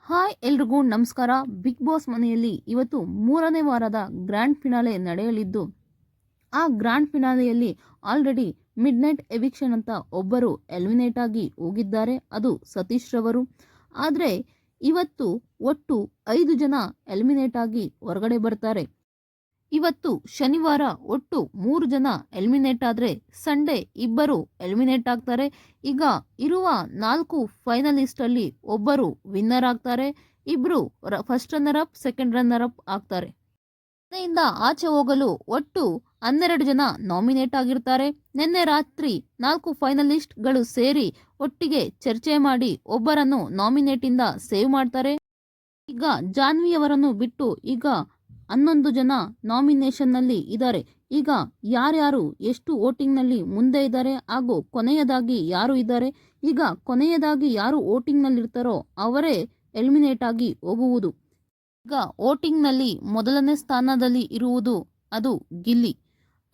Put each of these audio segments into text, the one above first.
Hi ಎಲ್ರಿಗೂ ನಮಸ್ಕಾರ. Big boss ಮನೆಯಲ್ಲಿ ಇವತ್ತು ಮೂರನೇ ವಾರದ ಗ್ರ್ಯಾಂಡ್ ಫಿನಾಲೆ ನಡೆಯಲಿದ್ದು, ಆ ಗ್ರ್ಯಾಂಡ್ ಫಿನಾಲೆಯಲ್ಲಿ ಆಲ್ರೆಡಿ ಮಿಡ್ ನೈಟ್ ಎವಿಕ್ಷನ್ ಅಂತ ಒಬ್ಬರು ಎಲಿಮಿನೇಟ್ ಆಗಿ ಹೋಗಿದ್ದಾರೆ. ಅದು ಸತೀಶ್ ರವರು. ಆದರೆ ಇವತ್ತು ಒಟ್ಟು 5 ಜನ ಎಲಿಮಿನೇಟ್ ಆಗಿ ಹೊರಗಡೆ ಬರ್ತಾರೆ. ಇವತ್ತು ಶನಿವಾರ ಒಟ್ಟು 3 ಜನ ಎಲಿಮಿನೇಟ್ ಆದರೆ ಸಂಡೇ ಇಬ್ಬರು ಎಲಿಮಿನೇಟ್ ಆಗ್ತಾರೆ. ಈಗ ಇರುವ 4 ಫೈನಲಿಸ್ಟ್ ಅಲ್ಲಿ ಒಬ್ಬರು ವಿನ್ನರ್ ಆಗ್ತಾರೆ, ಇಬ್ರು first runner up second runner up ಆಗ್ತಾರೆ. ಮನೆಯಿಂದ ಆಚೆ ಹೋಗಲು ಒಟ್ಟು 12 ಜನ ನಾಮಿನೇಟ್ ಆಗಿರ್ತಾರೆ. ನಿನ್ನೆ ರಾತ್ರಿ 4 ಫೈನಲಿಸ್ಟ್ಗಳು ಸೇರಿ ಒಟ್ಟಿಗೆ ಚರ್ಚೆ ಮಾಡಿ ಒಬ್ಬರನ್ನು ನಾಮಿನೇಟ್ ಇಂದ ಸೇವ್ ಮಾಡ್ತಾರೆ. ಈಗ ಜಾನ್ವಿಯವರನ್ನು ಬಿಟ್ಟು ಈಗ 11 ಜನ ನಾಮಿನೇಷನ್ನಲ್ಲಿ ಇದ್ದಾರೆ. ಈಗ ಯಾರ್ಯಾರು ಎಷ್ಟು ವೋಟಿಂಗ್ನಲ್ಲಿ ಮುಂದೆ ಇದ್ದಾರೆ ಹಾಗೂ ಕೊನೆಯದಾಗಿ ಯಾರು ಇದ್ದಾರೆ, ಈಗ ಕೊನೆಯದಾಗಿ ಯಾರು ವೋಟಿಂಗ್ನಲ್ಲಿರ್ತಾರೋ ಅವರೇ ಎಲಿಮಿನೇಟ್ ಆಗಿ ಹೋಗುವುದು. ಈಗ ವೋಟಿಂಗ್ನಲ್ಲಿ ಮೊದಲನೇ ಸ್ಥಾನದಲ್ಲಿ ಇರುವುದು ಅದು ಗಿಲ್ಲಿ.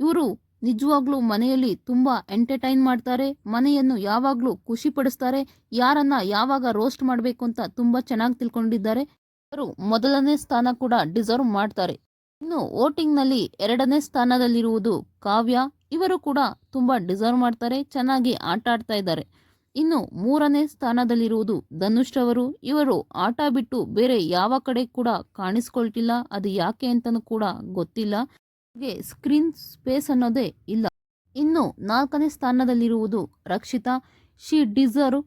ಇವರು ನಿಜವಾಗ್ಲೂ ಮನೆಯಲ್ಲಿ ತುಂಬ ಎಂಟರ್ಟೈನ್ ಮಾಡ್ತಾರೆ, ಮನೆಯನ್ನು ಯಾವಾಗಲೂ ಖುಷಿ ಪಡಿಸ್ತಾರೆ, ಯಾರನ್ನ ಯಾವಾಗ ರೋಸ್ಟ್ ಮಾಡಬೇಕು ಅಂತ ತುಂಬ ಚೆನ್ನಾಗಿ ತಿಳ್ಕೊಂಡಿದ್ದಾರೆ. ಇವರು ಮೊದಲನೇ ಸ್ಥಾನ ಕೂಡ ಡಿಸರ್ವ್ ಮಾಡ್ತಾರೆ. ಇನ್ನು ವೋಟಿಂಗ್ನಲ್ಲಿ 2ನೇ ಸ್ಥಾನದಲ್ಲಿರುವುದು ಕಾವ್ಯ. ಇವರು ಕೂಡ ತುಂಬ ಡಿಸರ್ವ್ ಮಾಡ್ತಾರೆ, ಚೆನ್ನಾಗಿ ಆಟ ಆಡ್ತಾ ಇದ್ದಾರೆ. ಇನ್ನು 3ನೇ ಸ್ಥಾನದಲ್ಲಿರುವುದು ಧನುಷ್ ರವರು. ಇವರು ಆಟ ಬಿಟ್ಟು ಬೇರೆ ಯಾವ ಕಡೆ ಕೂಡ ಕಾಣಿಸ್ಕೊಳ್ತಿಲ್ಲ, ಅದು ಯಾಕೆ ಅಂತಲೂ ಕೂಡ ಗೊತ್ತಿಲ್ಲ. ಹಾಗೆ ಸ್ಕ್ರೀನ್ ಸ್ಪೇಸ್ ಅನ್ನೋದೇ ಇಲ್ಲ. ಇನ್ನು 4ನೇ ಸ್ಥಾನದಲ್ಲಿರುವುದು ರಕ್ಷಿತಾ. ಶಿ ಡಿಸರ್ವ್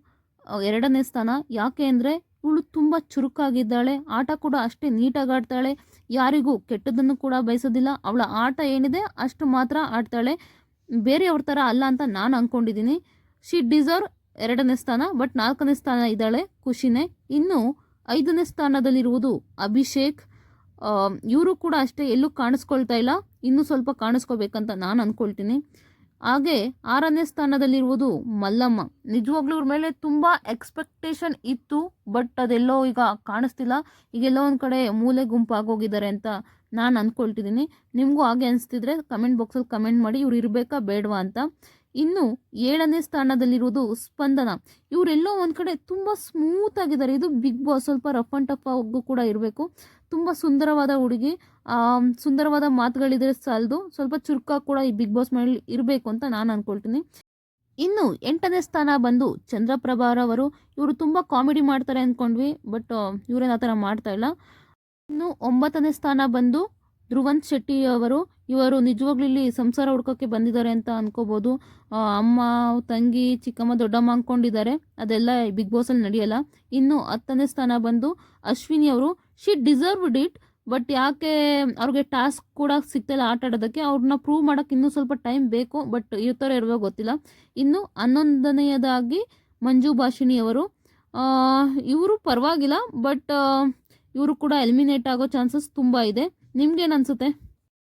2ನೇ ಸ್ಥಾನ. ಯಾಕೆ ಅಂದರೆ ಇವಳು ತುಂಬ ಚುರುಕಾಗಿದ್ದಾಳೆ, ಆಟ ಕೂಡ ಅಷ್ಟೇ ನೀಟಾಗಿ ಆಡ್ತಾಳೆ, ಯಾರಿಗೂ ಕೆಟ್ಟದನ್ನು ಕೂಡ ಬಯಸೋದಿಲ್ಲ. ಅವಳ ಆಟ ಏನಿದೆ ಅಷ್ಟು ಮಾತ್ರ ಆಡ್ತಾಳೆ, ಬೇರೆಯವ್ರ ಥರ ಅಲ್ಲ ಅಂತ ನಾನು ಅಂದ್ಕೊಂಡಿದ್ದೀನಿ. ಶಿ ಡಿಸರ್ವ್ 2ನೇ ಸ್ಥಾನ, ಬಟ್ 4ನೇ ಸ್ಥಾನ ಇದ್ದಾಳೆ, ಖುಷಿನೇ. ಇನ್ನು 5ನೇ ಸ್ಥಾನದಲ್ಲಿರುವುದು ಅಭಿಷೇಕ್. ಇವರು ಕೂಡ ಅಷ್ಟೇ ಎಲ್ಲೂ ಕಾಣಿಸ್ಕೊಳ್ತಾ ಇಲ್ಲ, ಇನ್ನೂ ಸ್ವಲ್ಪ ಕಾಣಿಸ್ಕೋಬೇಕಂತ ನಾನು ಅಂದ್ಕೊಳ್ತೀನಿ. ಹಾಗೆ 6ನೇ ಸ್ಥಾನದಲ್ಲಿರುವುದು ಮಲ್ಲಮ್ಮ. ನಿಜವಾಗ್ಲೂ ಇವ್ರ ಮೇಲೆ ತುಂಬ ಎಕ್ಸ್ಪೆಕ್ಟೇಷನ್ ಇತ್ತು, ಬಟ್ ಅದೆಲ್ಲೋ ಈಗ ಕಾಣಿಸ್ತಿಲ್ಲ. ಈಗೆಲ್ಲೋ ಒಂದು ಕಡೆ ಮೂಲೆ ಗುಂಪಾಗೋಗಿದ್ದಾರೆ ಅಂತ ನಾನು ಅಂದ್ಕೊಳ್ತಿದ್ದೀನಿ. ನಿಮಗೂ ಹಾಗೆ ಅನಿಸ್ತಿದ್ರೆ ಕಮೆಂಟ್ ಬಾಕ್ಸಲ್ಲಿ ಕಮೆಂಟ್ ಮಾಡಿ, ಇವ್ರು ಇರಬೇಕಾ ಬೇಡವಾ ಅಂತ. ಇನ್ನು 7ನೇ ಸ್ಥಾನದಲ್ಲಿರುವುದು ಸ್ಪಂದನ. ಇವರೆಲ್ಲೋ ಒಂದು ಕಡೆ ತುಂಬ ಸ್ಮೂತ್ ಆಗಿದ್ದಾರೆ. ಇದು ಬಿಗ್ ಬಾಸ್, ಸ್ವಲ್ಪ ರಫ್ ಆ್ಯಂಡ್ ಟಫ್ ಆಗು ಕೂಡ ಇರಬೇಕು. ತುಂಬ ಸುಂದರವಾದ ಹುಡುಗಿ, ಸುಂದರವಾದ ಮಾತುಗಳಿದ್ರೆ ಸಾಲದು, ಸ್ವಲ್ಪ ಚುರುಕಾಗಿ ಕೂಡ ಈ ಬಿಗ್ ಬಾಸ್ ಮನೇಲಿ ಇರಬೇಕು ಅಂತ ನಾನು ಅಂದ್ಕೊಳ್ತೀನಿ. ಇನ್ನು 8ನೇ ಸ್ಥಾನ ಬಂದು ಚಂದ್ರಪ್ರಭಾರವರು. ಇವರು ತುಂಬ ಕಾಮಿಡಿ ಮಾಡ್ತಾರೆ ಅಂದ್ಕೊಂಡ್ವಿ, ಬಟ್ ಇವರೇನು ಆ ಥರ ಮಾಡ್ತಾ ಇಲ್ಲ. ಇನ್ನು 9ನೇ ಸ್ಥಾನ ಬಂದು ಧ್ರುವಂತ್ ಶೆಟ್ಟಿ ಅವರು. ಇವರು ನಿಜವಾಗ್ಲೂ ಇಲ್ಲಿ ಸಂಸಾರ ಹುಡ್ಕೋಕ್ಕೆ ಬಂದಿದ್ದಾರೆ ಅಂತ ಅನ್ಕೋಬೋದು. ಅಮ್ಮ, ತಂಗಿ, ಚಿಕ್ಕಮ್ಮ, ದೊಡ್ಡಮ್ಮ ಅಂದ್ಕೊಂಡಿದ್ದಾರೆ, ಅದೆಲ್ಲ ಬಿಗ್ ಬಾಸಲ್ಲಿ ನಡೆಯಲ್ಲ. ಇನ್ನು 10ನೇ ಸ್ಥಾನ ಬಂದು ಅಶ್ವಿನಿ ಅವರು. ಶಿ ಡಿಸರ್ವ್ಡ್ ಇಟ್, ಬಟ್ ಯಾಕೆ ಅವ್ರಿಗೆ ಟಾಸ್ಕ್ ಕೂಡ ಸಿಗ್ತಿಲ್ಲ ಆಟ ಆಡೋದಕ್ಕೆ, ಅವ್ರನ್ನ ಪ್ರೂವ್ ಮಾಡೋಕ್ಕೆ ಇನ್ನೂ ಸ್ವಲ್ಪ ಟೈಮ್ ಬೇಕು, ಬಟ್ ಈ ಥರ ಇರುವಾಗ ಗೊತ್ತಿಲ್ಲ. ಇನ್ನು 11ನೇದಾಗಿ ಮಂಜು ಭಾಷಿಣಿ ಅವರು. ಇವರು ಪರವಾಗಿಲ್ಲ, ಬಟ್ ಇವರು ಕೂಡ ಎಲಿಮಿನೇಟ್ ಆಗೋ ಚಾನ್ಸಸ್ ತುಂಬ ಇದೆ. ನಿಮ್ಗೇನು ಅನಿಸುತ್ತೆ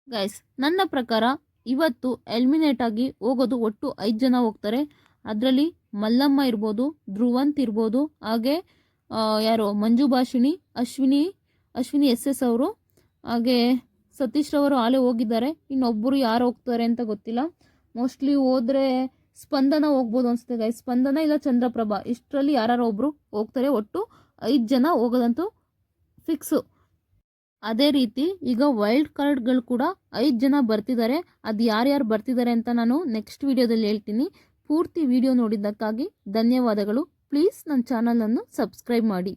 ಗೈಸ್? ನನ್ನ ಪ್ರಕಾರ ಇವತ್ತು ಎಲಿಮಿನೇಟ್ ಆಗಿ ಹೋಗೋದು ಒಟ್ಟು 5 ಜನ ಹೋಗ್ತಾರೆ. ಅದರಲ್ಲಿ ಮಲ್ಲಮ್ಮ ಇರ್ಬೋದು, ಧ್ರುವಂತ್ ಇರ್ಬೋದು, ಹಾಗೆ ಯಾರೋ ಮಂಜು ಭಾಷಿಣಿ, ಅಶ್ವಿನಿ SS ಅವರು, ಹಾಗೆ ಸತೀಶ್ ರವರು ಆಲೇ ಹೋಗಿದ್ದಾರೆ. ಇನ್ನೊಬ್ಬರು ಯಾರು ಹೋಗ್ತಾರೆ ಅಂತ ಗೊತ್ತಿಲ್ಲ. ಮೋಸ್ಟ್ಲಿ ಹೋದರೆ ಸ್ಪಂದನ ಹೋಗ್ಬೋದು ಅನಿಸುತ್ತೆ ಗೈಸ್. ಸ್ಪಂದನ ಇಲ್ಲ ಚಂದ್ರಪ್ರಭಾ, ಇಷ್ಟರಲ್ಲಿ ಯಾರು ಒಬ್ಬರು ಹೋಗ್ತಾರೆ. ಒಟ್ಟು 5 ಜನ ಹೋಗೋದಂತೂ ಫಿಕ್ಸು. ಅದೇ ರೀತಿ ಈಗ ವೈಲ್ಡ್ ಕಾರ್ಡ್ಗಳು ಕೂಡ 5 ಜನ ಬರ್ತಿದ್ದಾರೆ. ಅದು ಯಾರ್ಯಾರು ಬರ್ತಿದ್ದಾರೆ ಅಂತ ನಾನು ನೆಕ್ಸ್ಟ್ ವಿಡಿಯೋದಲ್ಲಿ ಹೇಳ್ತೀನಿ. ಪೂರ್ತಿ ವಿಡಿಯೋ ನೋಡಿದ್ದಕ್ಕಾಗಿ ಧನ್ಯವಾದಗಳು. ಪ್ಲೀಸ್ ನನ್ನ ಚಾನಲನ್ನು ಸಬ್ಸ್ಕ್ರೈಬ್ ಮಾಡಿ.